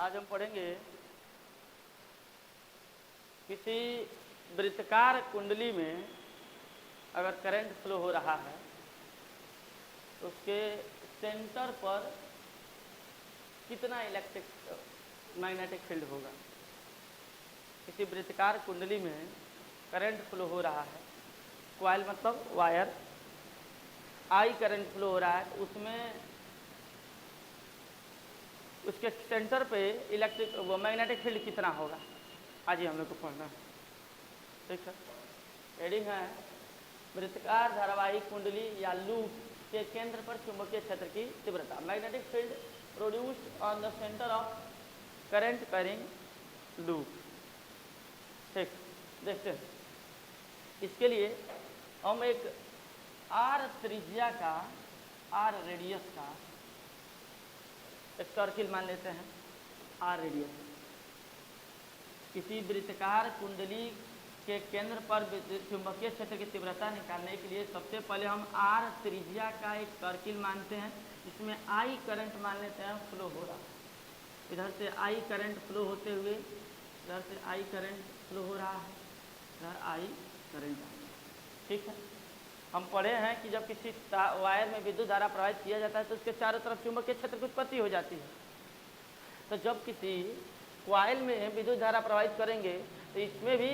आज हम पढ़ेंगे किसी वृत्तकार कुंडली में अगर करंट फ्लो हो रहा है तो उसके सेंटर पर कितना इलेक्ट्रिक मैग्नेटिक फील्ड होगा। किसी वृत्तकार कुंडली में करंट फ्लो हो रहा है, कॉइल मतलब वायर, आई करंट फ्लो हो रहा है तो उसमें उसके सेंटर पे इलेक्ट्रिक मैग्नेटिक फील्ड कितना होगा। आज ही हम लोग को पढ़ना है, ठीक है। हेडिंग है वृत्तकार धारावाहिक कुंडली या लूप के केंद्र पर चुंबकीय क्षेत्र की तीव्रता, magnetic field produced on the centre of current carrying loop. ठीक, देखते हैं। इसके लिए हम एक आर त्रिज्या का, आर रेडियस का एक सर्किल मान लेते हैं। आर रेडियस किसी वृत्तकार कुंडली के केंद्र पर चुंबकीय क्षेत्र की तीव्रता निकालने के लिए सबसे पहले हम आर त्रिज्या का एक सर्किल मानते हैं। इसमें आई करंट मान लेते हैं फ्लो हो रहा है। इधर से आई करंट फ्लो होते हुए इधर से आई करंट फ्लो हो रहा है, इधर आई करंट आ रहा है, ठीक है। हम पढ़े हैं कि जब किसी वायर में विद्युत धारा प्रवाहित किया जाता है तो उसके चारों तरफ चुंबकीय क्षेत्र की उत्पत्ति हो जाती है। तो जब किसी कॉइल में विद्युत धारा प्रवाहित करेंगे तो इसमें भी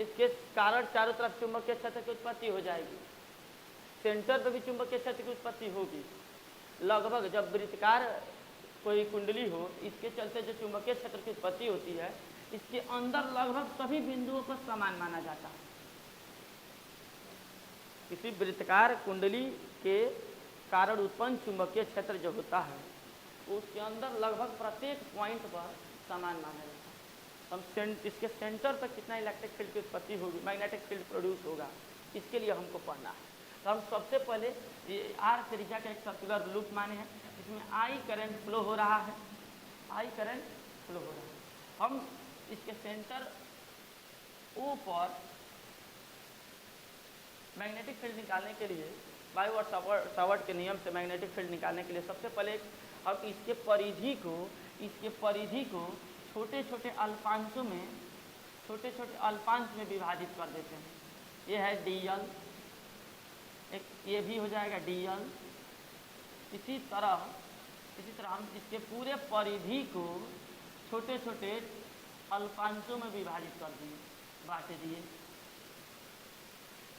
इसके कारण चारों तरफ चुंबकीय क्षेत्र की उत्पत्ति हो जाएगी। सेंटर पर भी चुंबकीय क्षेत्र की उत्पत्ति होगी। लगभग जब वृत्तकार कोई कुंडली हो, इसके चलते जो चुंबकीय क्षेत्र की उत्पत्ति होती है, इसके अंदर लगभग सभी बिंदुओं को समान माना जाता है। किसी वृत्तकार कुंडली के कारण उत्पन्न चुंबकीय क्षेत्र जो होता है उसके अंदर लगभग प्रत्येक पॉइंट पर समान माना जाता है। हम इसके सेंटर पर कितना इलेक्ट्रिक फील्ड की उत्पत्ति होगी, मैग्नेटिक फील्ड प्रोड्यूस होगा, इसके लिए हमको पढ़ना है। तो हम सबसे पहले ये आर त्रिज्या का एक सर्कुलर लूप माने हैं, इसमें आई करंट फ्लो हो रहा है, आई करंट फ्लो हो रहा है। हम इसके सेंटर ओ पर मैग्नेटिक फील्ड निकालने के लिए बायो-सावर्ट के नियम से मैग्नेटिक फील्ड निकालने के लिए सबसे पहले अब इसके परिधि को छोटे छोटे अल्पांशों में, छोटे छोटे अल्पांश में विभाजित कर देते हैं। ये है डीएल, एक ये भी हो जाएगा डीएल। इसी तरह हम इसके पूरे परिधि को छोटे छोटे अल्पांशों में विभाजित कर दिए, बांट दिए।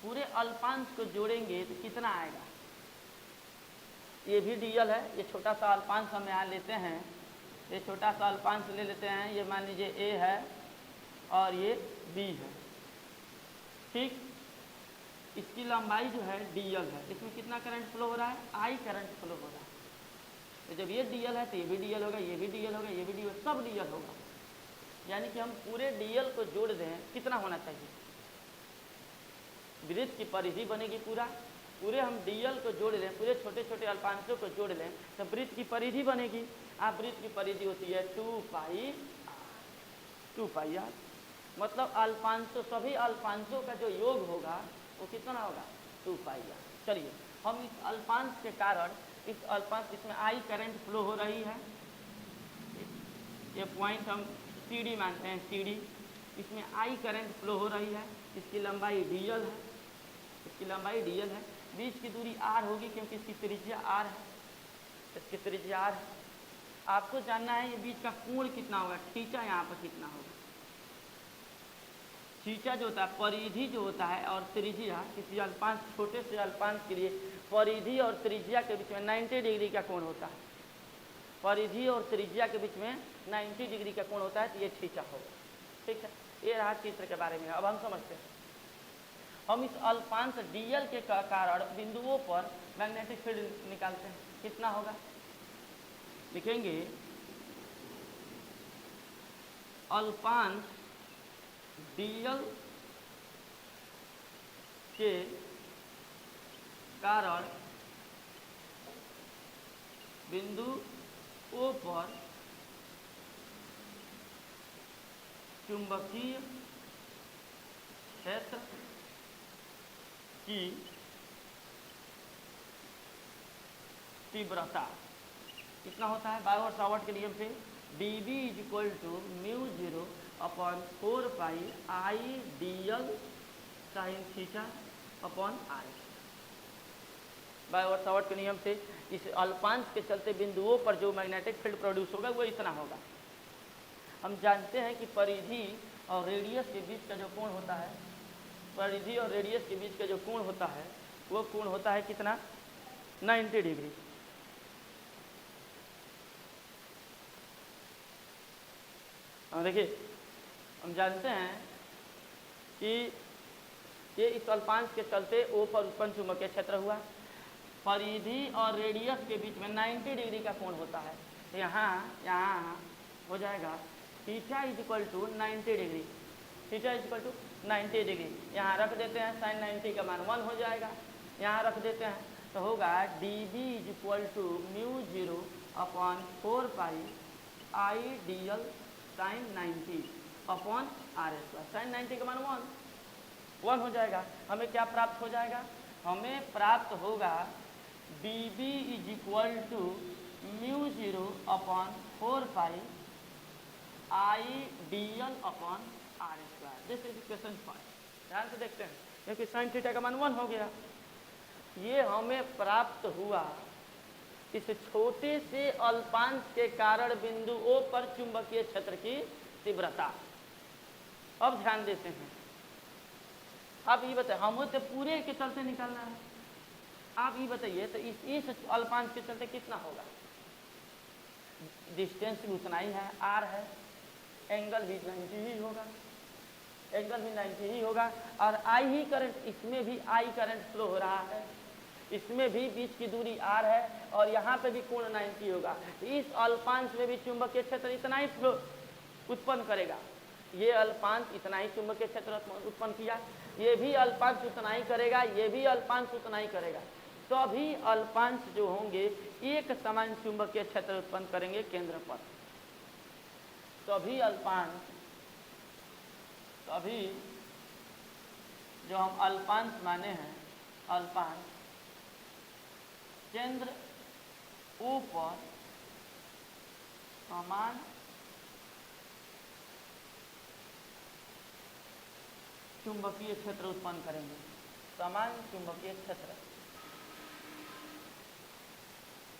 पूरे अल्पांश को जोड़ेंगे तो कितना आएगा। ये भी डीएल है, ये छोटा सा अल्पांश हम यहाँ लेते हैं, ये छोटा सा अल्पांश ले लेते हैं, ये मान लीजिए ए है और ये बी है, ठीक। इसकी लंबाई जो है डीएल है, इसमें कितना करंट फ्लो हो रहा है, आई करंट फ्लो हो रहा है। तो जब ये डीएल है तो ये भी डीएल होगा, ये भी डीएल होगा, ये भी डीएल, सब डीएल होगा। यानी कि हम पूरे डीएल को जोड़ दें, कितना होना चाहिए, वृत्त की परिधि बनेगी पूरे हम डीएल को जोड़ लें, पूरे छोटे छोटे अल्पांशों को जोड़ लें तो वृत्त की परिधि बनेगी। आप वृत्त की परिधि होती है 2 पाई आर, मतलब अल्पांशों, सभी अल्पांशों का जो योग होगा वो कितना होगा, 2 पाई आर। चलिए हम इस अल्पांश के कारण इस अल्पांश, इसमें आई करंट फ्लो हो रही है, ये पॉइंट हम सी डी मानते हैं, सी डी। इसमें आई करंट फ्लो हो रही है, इसकी लंबाई डीएल है, इसकी लंबाई डीएल है। बीच की दूरी आर होगी क्योंकि इसकी त्रिज्या आर है, इसकी त्रिज्या आर है। आपको जानना है ये बीच का कोण कितना होगा, थीटा यहाँ पर कितना होगा। थीटा जो होता है, परिधि जो होता है, और त्रिज्या, किसी अल्पांश, छोटे से अल्पांश के लिए परिधि और त्रिज्या के बीच में 90 डिग्री का कोण होता है। परिधि और त्रिज्या के बीच में 90 डिग्री का कोण होता है, तो ये थीटा होगा, ठीक है। ये रहा चित्र के बारे में। अब हम समझते हैं, हम इस अल्पांश डीएल के कारण बिंदुओं पर मैग्नेटिक फील्ड निकालते हैं, कितना होगा, लिखेंगे अल्पांश डीएल के कारण बिंदु ओ पर चुंबकीय क्षेत्र की तीव्रता कितना होता है, बायो-सावर्ट के नियम से D B is equal to mu zero upon 4 pi I D L sine theta upon R. Biot Savart के नियम से इस अल्पांश के चलते बिंदुओं पर जो मैग्नेटिक फील्ड प्रोड्यूस होगा वो इतना होगा। हम जानते हैं कि परिधि और रेडियस के बीच का जो कोण होता है, परिधि और रेडियस के बीच का जो कोण होता है वो कोण होता है कितना, 90 डिग्री। देखिए हम जानते हैं कि ये इस अल्पांश के चलते ओ पर उत्पन्न चुंबकीय क्षेत्र हुआ, परिधि और रेडियस के बीच में 90 डिग्री का कोण होता है। यहाँ हो जाएगा theta is equal to 90 degree, theta is equal to 90 degree. यहाँ रख देते हैं, साइन 90 का मान 1 हो जाएगा। यहाँ रख देते हैं तो होगा D B is equal to mu zero upon 4 pi I D L sine 90 upon R square. Sine 90 का मान 1 हो जाएगा। हमें क्या प्राप्त हो जाएगा, हमें प्राप्त होगा D B is equal to mu zero upon 4 pi I D L upon R square. This is equation 5। ध्यान से देखते हैं, क्योंकि साइन थीटा का मान 1 हो गया। ये हमें प्राप्त हुआ इस छोटे से अल्पांश के कारण बिंदु O पर चुंबकीय क्षेत्र की तीव्रता। अब ध्यान देते हैं, आप ये बताइए, हमें तो पूरे के चलते निकालना है। आप ये बताइए तो इस अल्पांश के चलते कितना होगा, डिस्टेंस भी उतना ही है, आर है, एंगल भी 90 ही होगा, एंगल भी 90 ही होगा। और आई ही करंट, इसमें भी आई करंट फ्लो हो रहा है, इसमें भी बीच की दूरी आर है, और यहाँ पे भी कोण 90 होगा। इस अल्पांश में भी चुंबकीय क्षेत्र इतना ही फ्लो उत्पन्न करेगा। ये अल्पांश इतना ही चुंबकीय क्षेत्र उत्पन्न किया, ये भी अल्पांश उतना ही करेगा, ये भी अल्पांश उतना ही करेगा। सभी अल्पांश जो होंगे एक समान चुंबकीय क्षेत्र उत्पन्न करेंगे केंद्र पर। सभी अल्पांश, सभी जो हम अल्पांश माने हैं, अल्पांश केंद्र O पर समान चुंबकीय क्षेत्र उत्पन्न करेंगे, समान चुंबकीय क्षेत्र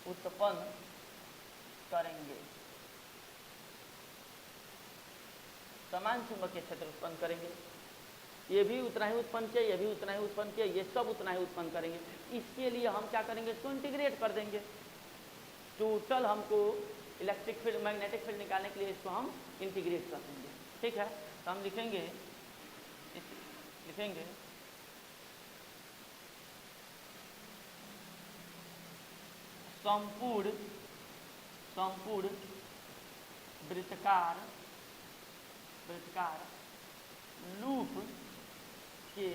उत्पन्न करेंगे, समान चुंबकीय क्षेत्र उत्पन्न करेंगे। ये भी उतना ही उत्पन्न किया, ये भी उतना ही उत्पन्न किया, ये सब उतना ही उत्पन्न करेंगे। इसके लिए हम क्या करेंगे, इसको इंटीग्रेट कर देंगे। टोटल हमको इलेक्ट्रिक फील्ड, मैग्नेटिक फील्ड निकालने के लिए इसको हम इंटीग्रेट कर देंगे। ठीक है, तो हम लिखेंगे संपूर्ण वृत्ताकार लूप के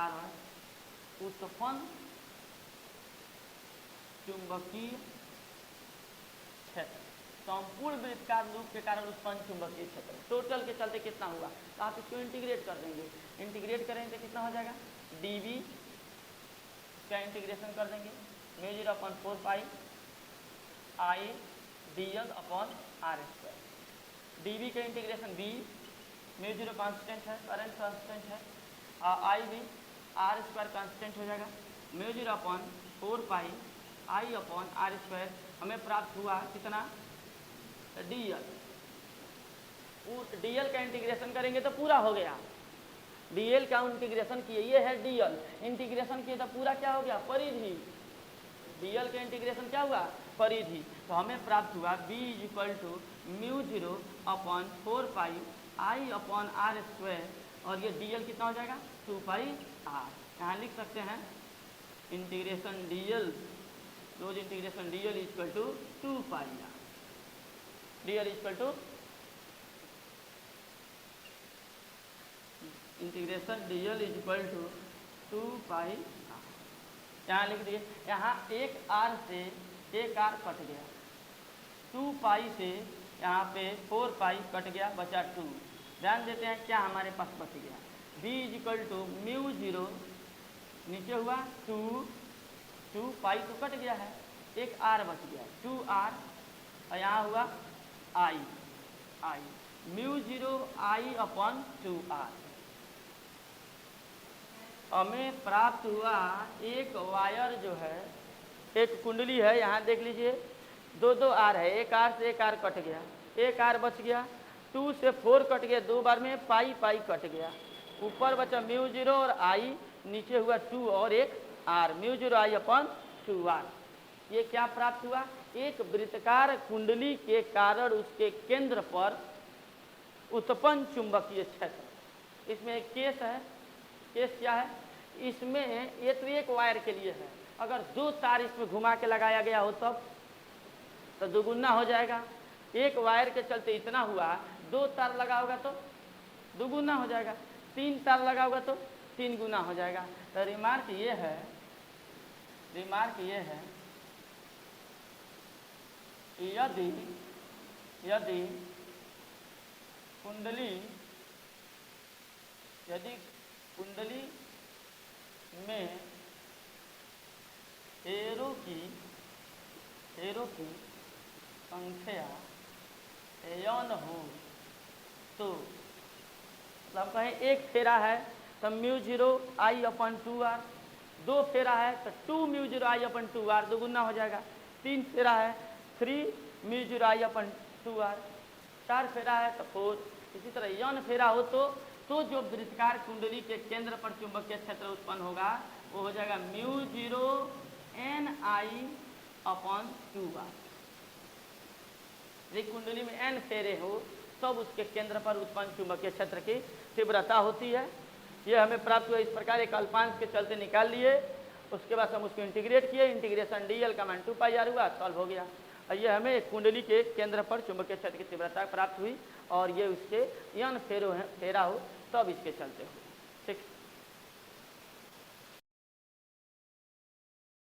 कारण उत्पन्न चुंबकीय क्षेत्र, संपूर्ण वृत्ताकार लूप के कारण उत्पन्न चुंबकीय क्षेत्र। टोटल के चलते कितना हुआ, तो आप इसको इंटीग्रेट कर देंगे। इंटीग्रेट करेंगे तो कितना हो जाएगा, डी बी का इंटीग्रेशन कर देंगे, mu zero upon 4 pi I D L upon R square. D B का integration B, mu zero constant है, करंट कॉन्स्टेंट है, और आई भी आर स्क्वायर कॉन्स्टेंट हो जाएगा। Mu zero upon 4 pi I upon R square हमें प्राप्त हुआ कितना, डी एल। डी एल का इंटीग्रेशन करेंगे तो पूरा हो गया, डी एल का इंटीग्रेशन किए, ये है डी एल, इंटीग्रेशन किए तो पूरा क्या हो गया, परिधि। डी एल का इंटीग्रेशन क्या हुआ, परिधि। तो हमें प्राप्त हुआ B is equal to mu zero upon 4 pi I upon R square, और ये डी एल कितना हो जाएगा, 2 पाई आर। यहाँ लिख सकते हैं इंटीग्रेशन डी एल, रोज integration D L is equal to 2 pi R, D L is equal to integration D L is equal to 2 pi R. यहाँ लिख दिए, यहाँ एक आर से एक आर कट गया, 2 पाई से यहाँ पे 4 पाई कट गया, बचा 2। ध्यान देते हैं क्या हमारे पास बच गया, B is equal to mu zero, नीचे हुआ 2 पाई तो कट गया है, एक आर बच गया 2r और यहाँ हुआ आई आई म्यू 0 आई अपॉन 2r। हमें प्राप्त हुआ एक वायर जो है, एक कुंडली है, यहाँ देख लीजिए दो दो आर है, एक आर से एक आर कट गया, एक आर बच गया, 2 से 4 कट गया, दो बार में पाई पाई कट गया, ऊपर बचा म्यू 0 और आई, नीचे हुआ 2 और एक are, mu 0 I upon 2r। ये क्या प्राप्त हुआ? एक वृत्ताकार कुंडली के कारण उसके केंद्र पर उत्पन्न चुंबकीय क्षेत्र। इसमें एक केस है, केस क्या है? इसमें ये तो एक वायर के लिए है, अगर 2 तार इसमें घुमा के लगाया गया हो तब तो दुगुना हो जाएगा। एक वायर के चलते इतना हुआ, 2 तार लगा होगा तो दुगुना हो जाएगा, 3 तार लगा होगा तो 3 गुना हो जाएगा। तो रिमार्क ये है, रिमार्क ये है यदि यदि कुंडली में फेरों की संख्या n हो तो मतलब कहें एक फेरा है तो म्यू 0 आई अपन 2r, 2 फेरा है तो 2 म्यू 0 आई अपन 2r, दोगुना हो जाएगा। 3 फेरा है 3 म्यू 0 आई अपन 2r, 4 फेरा है तो 4। इसी तरह n फेरा हो तो जो वृत्ताकार कुंडली के केंद्र पर चुंबकीय क्षेत्र उत्पन्न होगा वो हो जाएगा म्यू 0 n आई अपॉन 2r। यदि कुंडली में n फेरे हो तब उसके केंद्र पर उत्पन्न चुंबकीय क्षेत्र की तीव्रता होती है। ये हमें प्राप्त हुआ इस प्रकार, एक अल्पांश के चलते निकाल लिए, उसके बाद हम उसको इंटीग्रेट किए, इंटीग्रेशन dl का मान 2πr हुआ, सॉल्व हो गया। और ये हमें एक कुंडली के केंद्र पर चुंबकीय क्षेत्र की तीव्रता प्राप्त हुई और ये उसके n फेरा हो तब इसके चलते हो। ठीक।